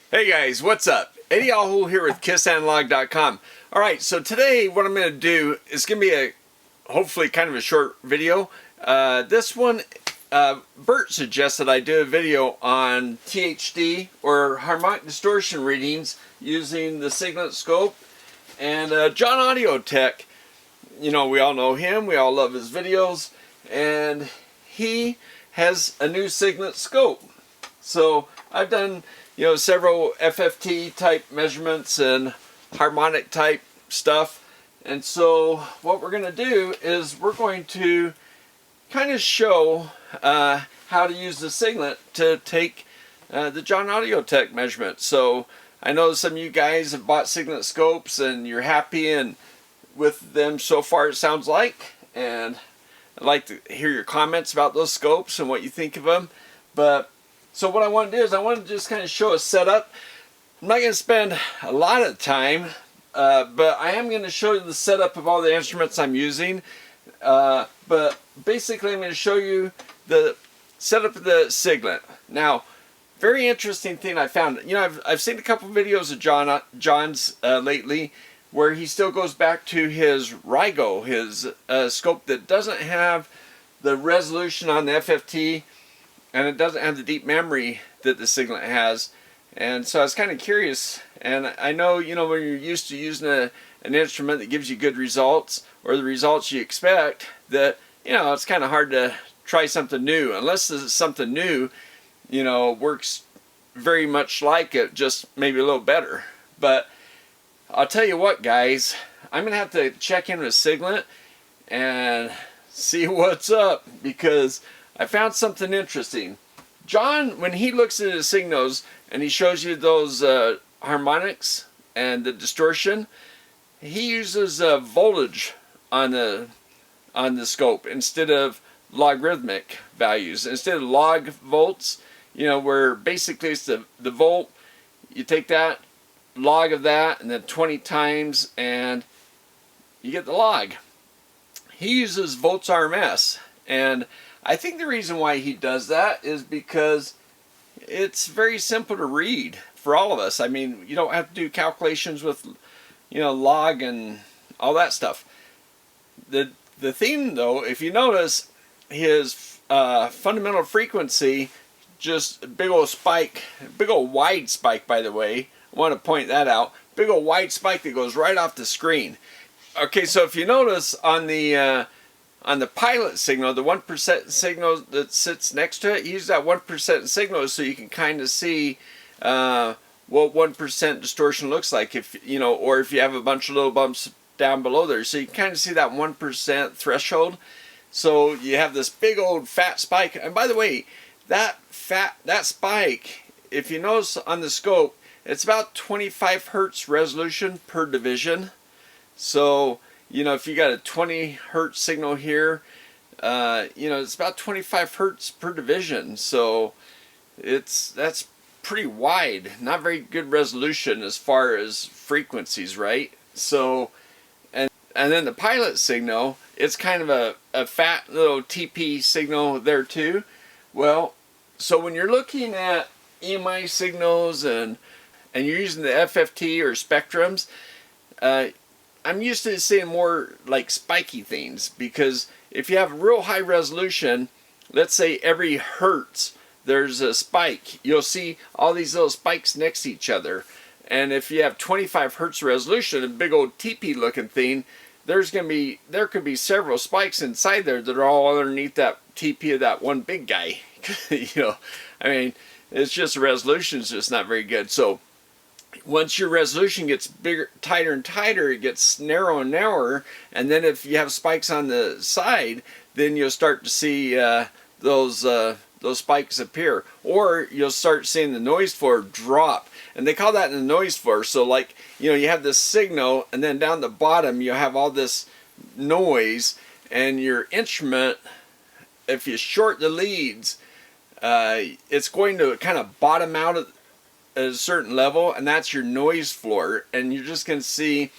Hey guys, what's up? Eddie Alhu here with KissAnalog.com. Alright, so today what I'm going to do is going to be a hopefully kind of a short video. This one, Bert suggested I do a video on THD or Harmonic Distortion readings using the Siglent scope. And JohnAudioTech, you know, we all know him, we all love his videos, and he has a new Siglent scope. So I've done, you know, several FFT type measurements and harmonic type stuff, and so what we're going to do is we're going to kind of show how to use the Siglent to take the JohnAudioTech measurement. So I know some of you guys have bought Siglent scopes and you're happy and with them so far, it sounds like, and I'd like to hear your comments about those scopes and what you think of them. But so what I want to do is I want to just kind of show a setup. I'm not going to spend a lot of time, but I am going to show you the setup of all the instruments I'm using. But basically I'm going to show you the setup of the Siglent. Now, very interesting thing I found. You know, I've seen a couple videos of John's lately where he still goes back to his Rigo, his scope that doesn't have the resolution on the FFT, and it doesn't have the deep memory that the Siglent has. And so I was kind of curious, and I know, you know, when you're used to using an instrument that gives you good results, or the results you expect, that, you know, it's kind of hard to try something new, unless this is something new, you know, works very much like it, just maybe a little better. But I'll tell you what, guys, I'm going to have to check in with Siglent and see what's up, because I found something interesting. John, when he looks at his signals and he shows you those harmonics and the distortion, he uses voltage on the scope instead of logarithmic values. Instead of log volts, you know, where basically it's the volt, you take that log of that and then 20 times and you get the log. He uses volts RMS, and I think the reason why he does that is because it's very simple to read for all of us. I mean, you don't have to do calculations with, you know, log and all that stuff. The thing though, if you notice, his fundamental frequency, just a big old spike, big old wide spike, by the way. I want to point that out. Big old wide spike that goes right off the screen. Okay, so if you notice on the pilot signal, the 1% signal that sits next to it, use that 1% signal so you can kind of see what 1% distortion looks like, if you know, or if you have a bunch of little bumps down below there, so you can kind of see that 1% threshold. So you have this big old fat spike, and by the way, that spike, if you notice on the scope, it's about 25 hertz resolution per division. So, you know, if you got a 20 hertz signal here, you know, it's about 25 hertz per division. So that's pretty wide, not very good resolution as far as frequencies, right? So, and then the pilot signal, it's kind of a fat little TP signal there too. Well, so when you're looking at EMI signals and you're using the FFT or spectrums, I'm used to seeing more like spiky things, because if you have real high resolution, let's say every hertz there's a spike, you'll see all these little spikes next to each other. And if you have 25 hertz resolution, a big old TP looking thing, there could be several spikes inside there that are all underneath that TP of that one big guy. You know, I mean, it's just the resolution is just not very good. So once your resolution gets bigger, tighter and tighter, it gets narrower and narrower, and then if you have spikes on the side, then you'll start to see those spikes appear, or you'll start seeing the noise floor drop, and they call that the noise floor. So, like, you know, you have this signal, and then down the bottom you have all this noise, and your instrument, if you short the leads, it's going to kind of bottom out at a certain level, and that's your noise floor. And you're just going to see,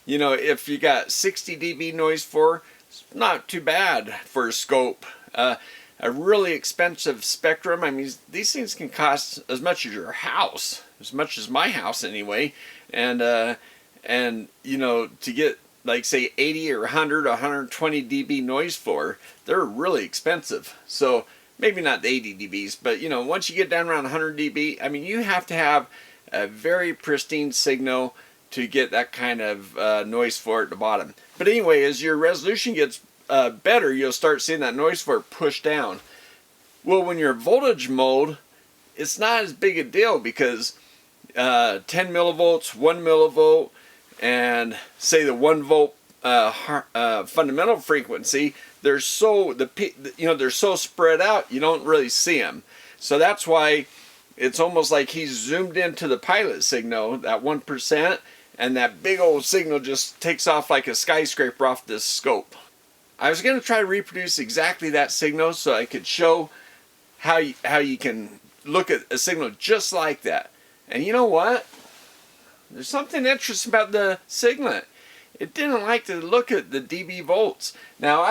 you know, if you got 60 dB noise floor, it's not too bad for a scope. a really expensive spectrum. I mean, these things can cost as much as your house, as much as my house anyway. And you know, to get like say 80 or 100 or 120 dB noise floor, they're really expensive. So maybe not the 80 dBs, but you know, once you get down around 100 dB, I mean, you have to have a very pristine signal to get that kind of noise floor at the bottom. But anyway, as your resolution gets better, you'll start seeing that noise floor push down. Well, when you're voltage mode, it's not as big a deal because 10 millivolts, 1 millivolt, and say the 1 volt fundamental frequency, they're so they're so spread out you don't really see them. So that's why it's almost like he's zoomed into the pilot signal, that 1%, and that big old signal just takes off like a skyscraper off this scope. I was going to try to reproduce exactly that signal so I could show how you can look at a signal just like that. And you know what? There's something interesting about the Siglent. It didn't like to look at the dB volts. Now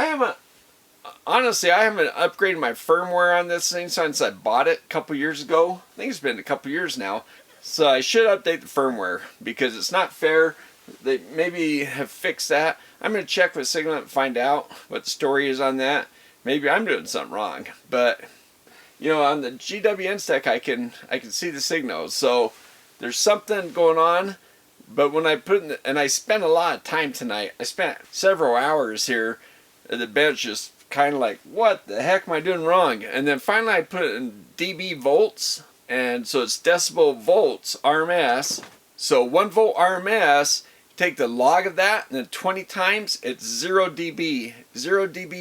honestly, I haven't upgraded my firmware on this thing since I bought it a couple years ago. I think it's been a couple years now. So I should update the firmware because it's not fair. They maybe have fixed that. I'm going to check with Siglent and find out what the story is on that. Maybe I'm doing something wrong. But you know, on the GWN stack I can see the signals. So there's something going on. But when I put in and I spent a lot of time tonight. I spent several hours here at the bench just kind of like, what the heck am I doing wrong? And then finally I put it in dB volts, and so it's decibel volts RMS. So 1 volt RMS, take the log of that, and then 20 times, it's 0 dB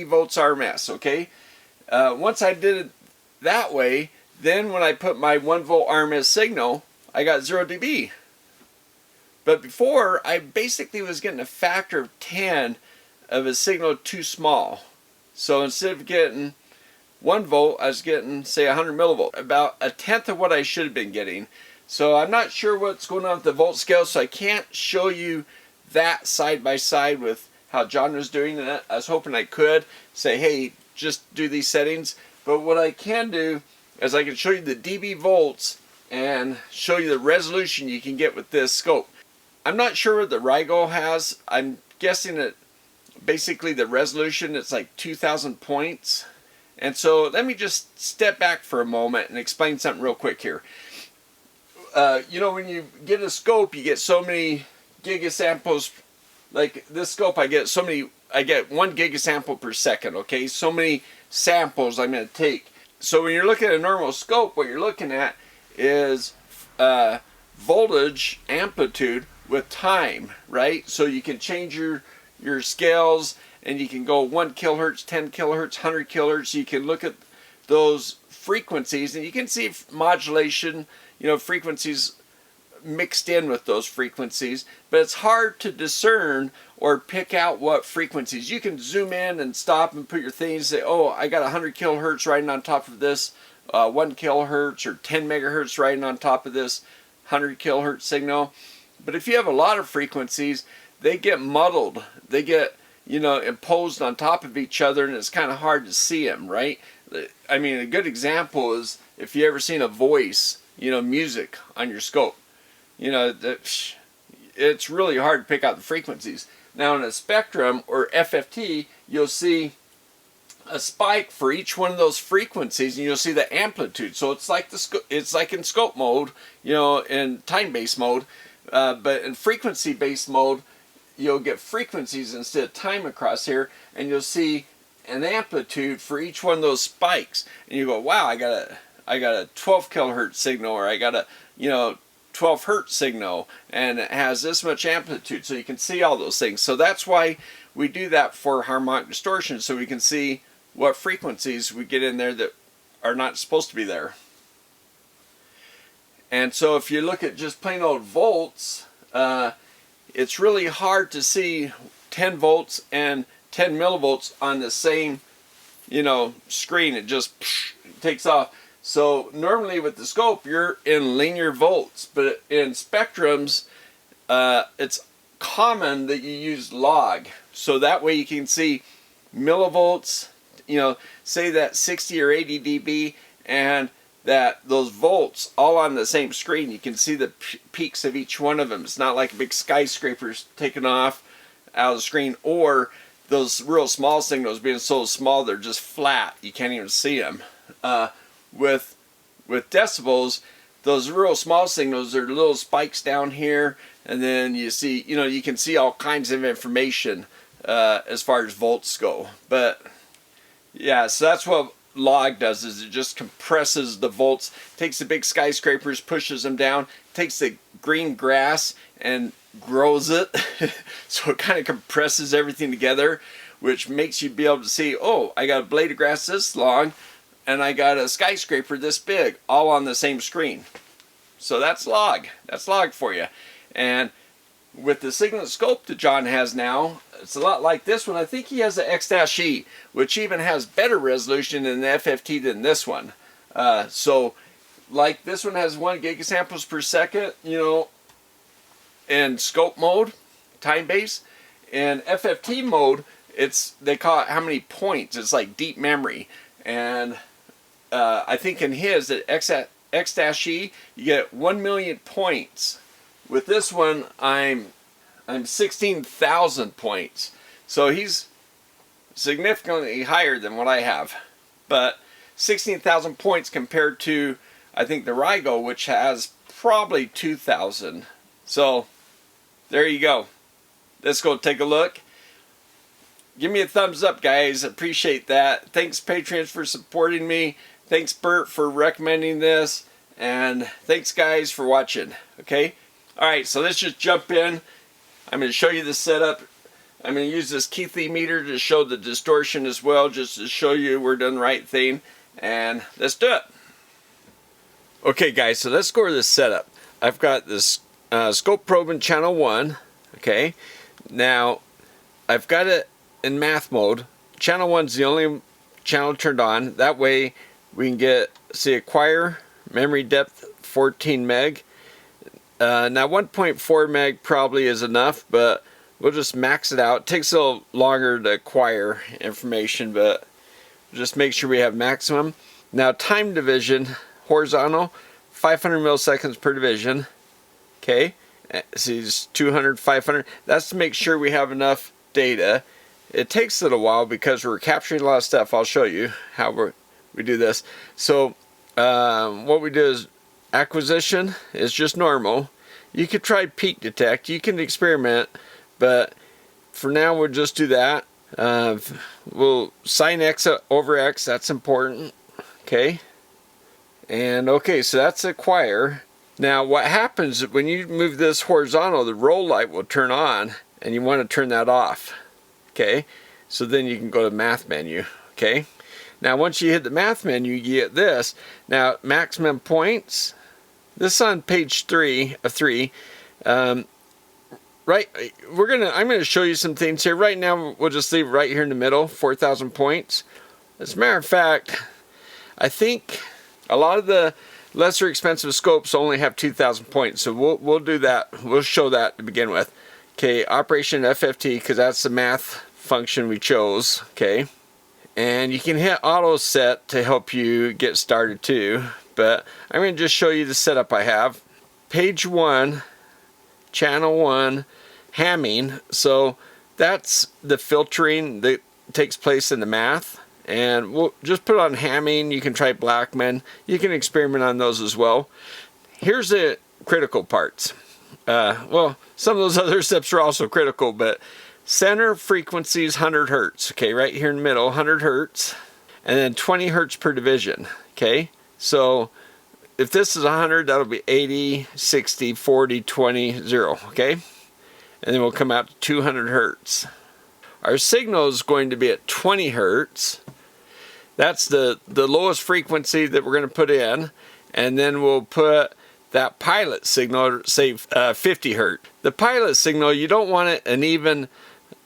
volts RMS, okay? Once I did it that way, then when I put my 1 volt RMS signal, I got 0 dB. But before, I basically was getting a factor of 10 of a signal too small. So instead of getting 1 volt, I was getting, say, 100 millivolt, about a tenth of what I should have been getting. So I'm not sure what's going on with the volt scale, so I can't show you that side by side with how John was doing it. I was hoping I could say, hey, just do these settings. But what I can do is I can show you the dB volts and show you the resolution you can get with this scope. I'm not sure what the Rigol has. I'm guessing that basically the resolution, it's like 2,000 points. And so let me just step back for a moment and explain something real quick here. You know, when you get a scope, you get so many gigasamples. Like this scope, I get 1 gigasample per second, okay? So many samples I'm going to take. So when you're looking at a normal scope, what you're looking at is voltage amplitude with time, right? So you can change your scales, and you can go 1 kilohertz, 10 kilohertz, 100 kilohertz. You can look at those frequencies, and you can see modulation, you know, frequencies mixed in with those frequencies. But it's hard to discern or pick out what frequencies. You can zoom in and stop and put your things and say, oh, I got 100 kilohertz riding on top of this 1 kilohertz, or 10 megahertz riding on top of this 100 kilohertz signal. But if you have a lot of frequencies, they get muddled. They get, you know, imposed on top of each other, and it's kind of hard to see them, right? I mean, a good example is if you ever seen a voice, you know, music on your scope. You know, it's really hard to pick out the frequencies. Now in a spectrum or FFT, you'll see a spike for each one of those frequencies, and you'll see the amplitude. So it's like it's like in scope mode, you know, in time-based mode. But in frequency-based mode, you'll get frequencies instead of time across here, and you'll see an amplitude for each one of those spikes. And you go, wow, I got a 12 kilohertz signal, or I got a, you know, 12 hertz signal, and it has this much amplitude. So you can see all those things. So that's why we do that for harmonic distortion, so we can see what frequencies we get in there that are not supposed to be there. And so if you look at just plain old volts, it's really hard to see 10 volts and 10 millivolts on the same, you know, screen. It just takes off. So normally with the scope, you're in linear volts, but in spectrums, it's common that you use log. So that way you can see millivolts, you know, say that 60 or 80 dB, and that those volts all on the same screen. You can see the peaks of each one of them. It's not like a big skyscrapers taking off out of the screen, or those real small signals being so small they're just flat. You can't even see them. With decibels, those real small signals are little spikes down here, and then you see, you can see all kinds of information as far as volts go. But yeah, so that's what log does, is it just compresses the volts, takes the big skyscrapers, pushes them down, takes the green grass and grows it so it kind of compresses everything together, which makes you be able to see, oh, I got a blade of grass this long and I got a skyscraper this big, all on the same screen. So that's log for you. And with the Siglent scope that John has now, it's a lot like this one. I think he has an X-E, which even has better resolution in the FFT than this one. So like this one has 1 gigasamples per second, in scope mode, time base. In FFT mode, they call it how many points. It's like deep memory. And I think in his, at X-E, you get 1 million points. With this one, I'm 16,000 points. So he's significantly higher than what I have. But 16,000 points compared to, I think, the Rygo, which has probably 2,000. So there you go. Let's go take a look. Give me a thumbs up, guys. Appreciate that. Thanks, Patrons, for supporting me. Thanks, Bert, for recommending this. And thanks, guys, for watching. Okay? Alright, so let's just jump in. I'm going to show you the setup. I'm going to use this Keithley meter to show the distortion as well, just to show you we're doing the right thing. And let's do it. Okay, guys, so let's go to the setup. I've got this scope probe in channel 1. Okay, now I've got it in math mode. Channel 1's the only channel turned on. That way we can get, see, acquire memory depth 14 meg. Now 1.4 meg probably is enough, but we'll just max it out. It takes a little longer to acquire information, but just make sure we have maximum. Now time division, horizontal, 500 milliseconds per division. Okay, see, it's 200, 500. That's to make sure we have enough data. It takes a little while because we're capturing a lot of stuff. I'll show you how we do this. So what we do is acquisition is just normal. You could try peak detect. You can experiment, but for now we'll just do that. We'll sine x over x. That's important. Okay. And okay, so that's acquire. Now what happens when you move this horizontal, the roll light will turn on, and you want to turn that off. Okay. So then you can go to math menu. Okay. Now once you hit the math menu, you get this. Now maximum points. This is on page 3 of 3. Right, I'm gonna show you some things here. Right now, we'll just leave it right here in the middle, 4,000 points. As a matter of fact, I think a lot of the lesser expensive scopes only have 2,000 points. So we'll do that. We'll show that to begin with. Okay, Operation FFT, because that's the math function we chose. Okay, and you can hit auto set to help you get started too. But I'm going to just show you the setup I have. Page 1, channel 1, hamming. So that's the filtering that takes place in the math. And we'll just put on hamming. You can try Blackman. You can experiment on those as well. Here's the critical parts. Well, some of those other steps are also critical, but center frequency is 100 hertz. Okay, right here in the middle, 100 hertz. And then 20 hertz per division. Okay. So if this is 100, that'll be 80, 60, 40, 20, 0, okay? And then we'll come out to 200 hertz. Our signal is going to be at 20 hertz. That's the lowest frequency that we're going to put in. And then we'll put that pilot signal, say 50 hertz. The pilot signal, you don't want it an even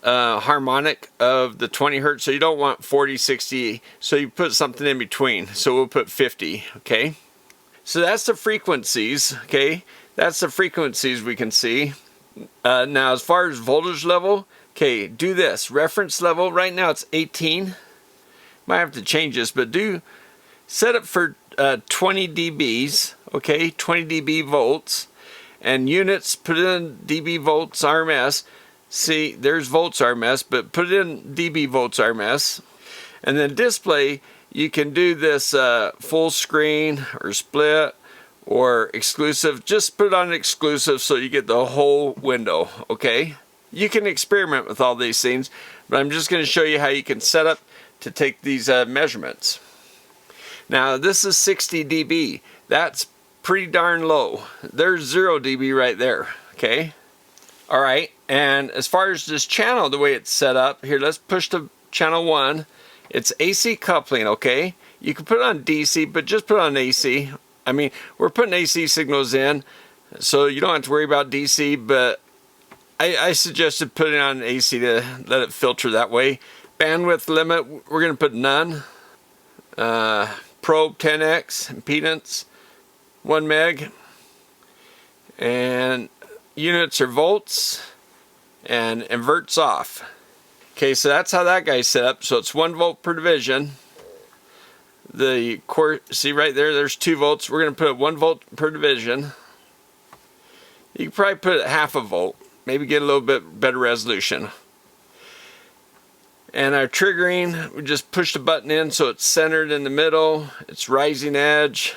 harmonic of the 20 hertz, so you don't want 40, 60, so you put something in between. So we'll put 50, okay? So that's the frequencies, okay? That's the frequencies we can see. Now as far as voltage level, okay, do this. Reference level, right now it's 18. might have to change this, but do set it for 20 dBs, okay, 20 dB volts, and units, put it in dB volts RMS. See, there's volts RMS, but put it in dB volts RMS. And then display, you can do this full screen or split or exclusive. Just put it on exclusive so you get the whole window, okay? You can experiment with all these things, but I'm just going to show you how you can set up to take these measurements. Now this is 60 dB. That's pretty darn low. There's 0 dB right there, okay? Alright, and as far as this channel, the way it's set up, here, let's push to channel 1. It's AC coupling, okay? You can put it on DC, but just put it on AC. I mean, we're putting AC signals in, so you don't have to worry about DC, but I suggested putting on AC to let it filter that way. Bandwidth limit, we're going to put none. Probe 10x, impedance 1 meg, and units are volts, and inverts off. Okay, so that's how that guy's set up. So it's 1 volt per division. The core, see right there, there's 2 volts. We're going to put 1 volt per division. You can probably put it half a volt, maybe get a little bit better resolution. And our triggering, we just push the button in so it's centered in the middle. It's rising edge.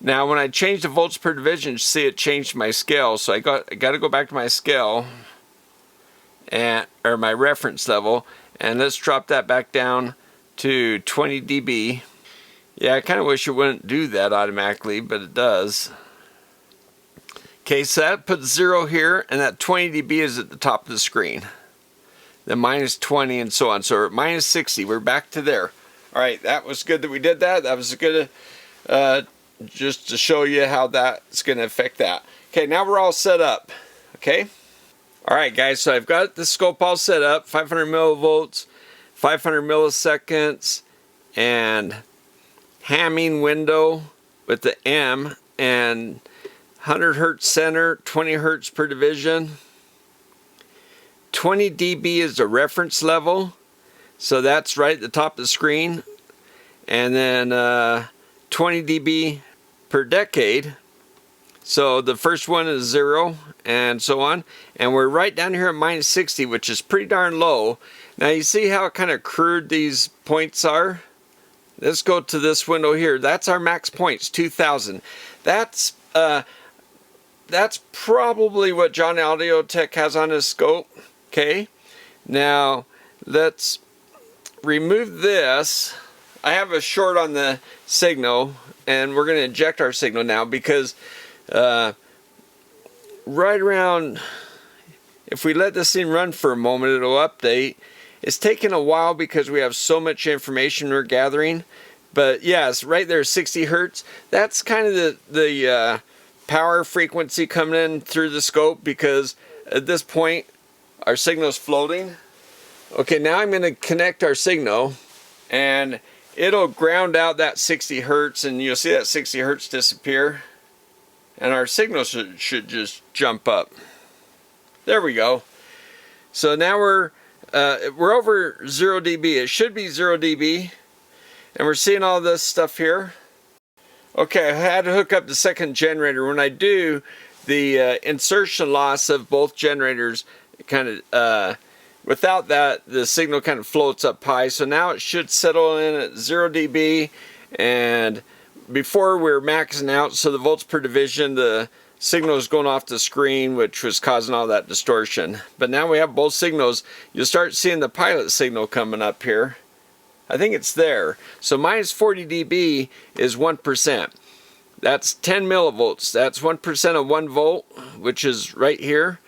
Now when I change the volts per division, you see it changed my scale. So I got to go back to my scale, and or my reference level, and let's drop that back down to 20 dB. Yeah, I kind of wish it wouldn't do that automatically, but it does. Okay, so that puts 0 here, and that 20 dB is at the top of the screen. Then minus 20 and so on. So we're at minus 60. We're back to there. All right, that was good that we did that. That was good just to show you how that's going to affect that. Okay, now we're all set up. Okay. All right, guys. So I've got the scope all set up. 500 millivolts, 500 milliseconds, and Hamming window with the M, and 100 hertz center, 20 hertz per division. 20 dB is the reference level, so that's right at the top of the screen. And then 20 dB per decade, so the first one is 0 and so on. And we're right down here at minus 60, which is pretty darn low. Now you see how kind of crude these points are? Let's go to this window here. That's our max points, 2000. That's probably what JohnAudioTech has on his scope. Okay, now let's remove this. I have a short on the signal, and we're going to inject our signal now because right around, if we let this thing run for a moment, it'll update. It's taking a while because we have so much information we're gathering. But yes, right there, 60 hertz. That's kind of the power frequency coming in through the scope, because at this point our signal is floating. Okay, now I'm going to connect our signal, and it'll ground out that 60 hertz, and you'll see that 60 hertz disappear, and our signal should just jump up. There we go. So now we're over 0 dB. It should be 0 dB, and we're seeing all this stuff here. Okay, I had to hook up the second generator. When I do, the insertion loss of both generators kind of without that, the signal kind of floats up high. So now it should settle in at 0 dB, and before we were maxing out, so the volts per division, the signal is going off the screen, which was causing all that distortion. But now we have both signals. You'll start seeing the pilot signal coming up here. I think it's there. So minus 40 dB is 1%. That's 10 millivolts. That's 1% of 1 volt, which is right here.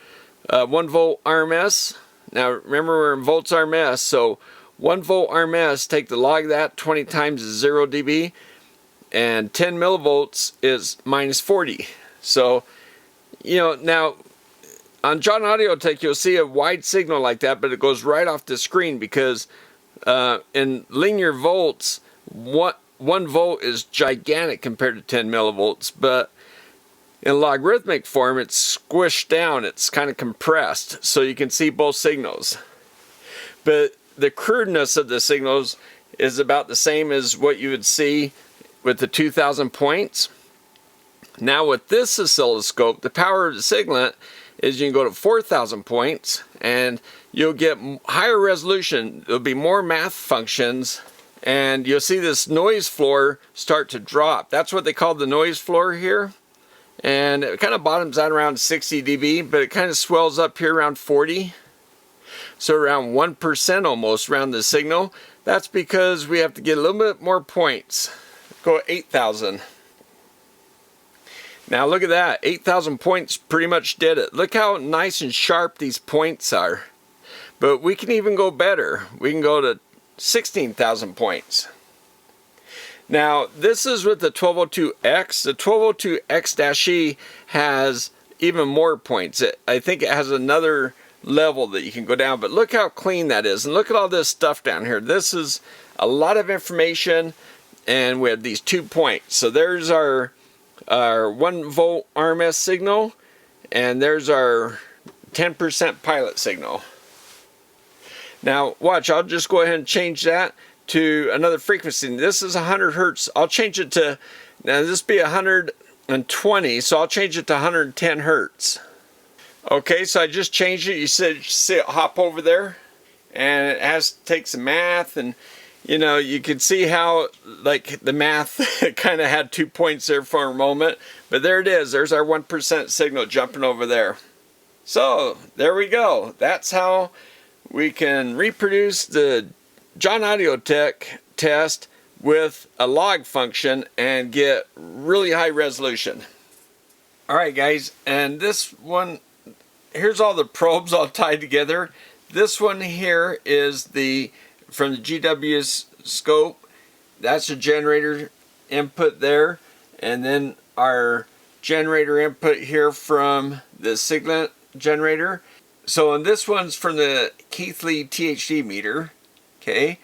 1 volt RMS. Now remember, we're in volts RMS, so 1 volt RMS, take the log of that, 20 times is 0 dB, and 10 millivolts is minus 40. So, you know, now on JohnAudioTech you'll see a wide signal like that, but it goes right off the screen because in linear volts, 1 volt is gigantic compared to 10 millivolts, but in logarithmic form, it's squished down. It's kind of compressed, so you can see both signals. But the crudeness of the signals is about the same as what you would see with the 2000 points. Now with this oscilloscope, the power of the Siglent is you can go to 4000 points and you'll get higher resolution. There'll be more math functions and you'll see this noise floor start to drop. That's what they call the noise floor here. And it kind of bottoms out around 60 dB, but it kind of swells up here around 40. So around 1% almost around the signal. That's because we have to get a little bit more points. Go 8,000. Now look at that, 8,000 points pretty much did it. Look how nice and sharp these points are. But we can even go better. We can go to 16,000 points. Now this is with the 1202X. The 1202X-E has even more points. I think it has another level that you can go down, but look how clean that is, and look at all this stuff down here. This is a lot of information, and we have these 2 points. So there's our 1 volt RMS signal, and there's our 10% pilot signal. Now watch, I'll just go ahead and change that to another frequency. This is 100 hertz. I'll change it to, now this be 120, so I'll change it to 110 hertz. Okay, so I just changed it. You see it hop over there, and it has to take some math, and you know, you can see how like the math kind of had 2 points there for a moment, but there it is. There's our 1% signal jumping over there. So there we go. That's how we can reproduce the JohnAudioTech test with a log function and get really high resolution. Alright guys, and this one, here's all the probes all tied together. This one here is from the GW scope. That's a generator input there, and then our generator input here from the Siglent generator. So and this one's from the Keithley THD meter. Okay,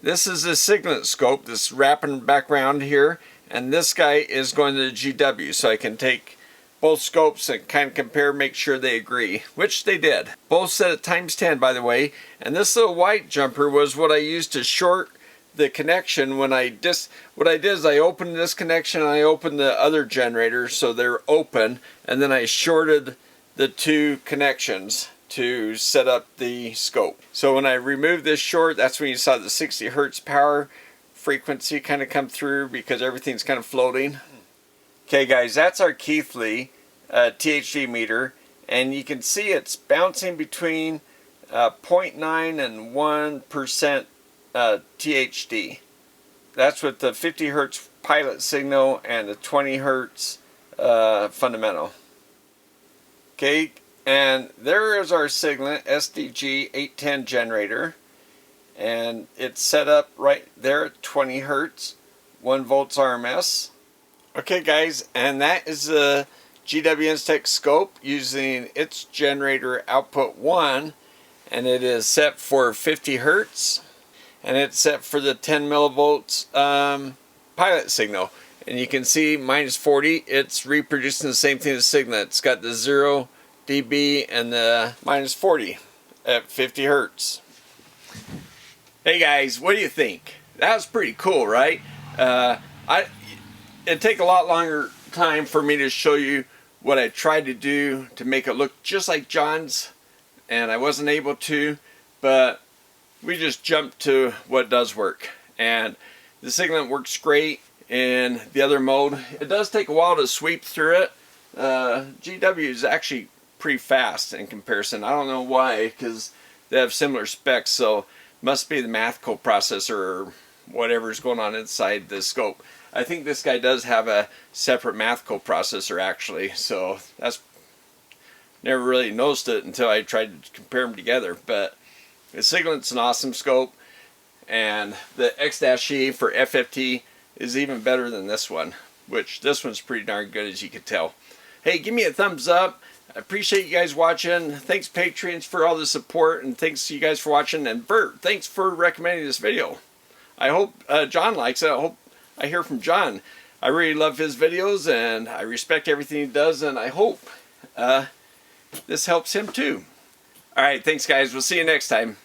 this is a Siglent scope that's wrapping back around here, and this guy is going to the GW, so I can take both scopes and kind of compare, make sure they agree, which they did. Both set at ×10, by the way, and this little white jumper was what I used to short the connection. When what I did is I opened this connection and I opened the other generator so they're open, and then I shorted the 2 connections to set up the scope. So when I removed this short, that's when you saw the 60 hertz power frequency kind of come through, because everything's kind of floating. Okay guys, that's our Keithley THD meter, and you can see it's bouncing between 0.9 and 1% THD. That's with the 50 hertz pilot signal and the 20 hertz fundamental. Okay, and there is our Siglent SDG 810 generator, and it's set up right there at 20 hertz, 1 volts RMS. Okay guys, and that is the GW Instech scope using its generator output 1, and it is set for 50 hertz, and it's set for the 10 millivolts pilot signal. And you can see -40, it's reproducing the same thing as Siglent. It's got the 0 dB and the -40 at 50 hertz. Hey guys, what do you think? That was pretty cool, right? It'd take a lot longer time for me to show you what I tried to do to make it look just like John's, and I wasn't able to, but we just jumped to what does work. And the Siglent works great in the other mode. It does take a while to sweep through it. GW is actually pretty fast in comparison. I don't know why, because they have similar specs, so must be the math coprocessor or whatever's going on inside the scope. I think this guy does have a separate math coprocessor actually, so that's never really noticed it until I tried to compare them together. But the Siglent's an awesome scope, and the X-E for FFT is even better than this one, which this one's pretty darn good, as you can tell. Hey, give me a thumbs up. I appreciate you guys watching. Thanks Patreons for all the support, and thanks to you guys for watching. And Bert, thanks for recommending this video. I hope John likes it. I hope I hear from John. I really love his videos, and I respect everything he does, and I hope this helps him too. Alright, thanks guys. We'll see you next time.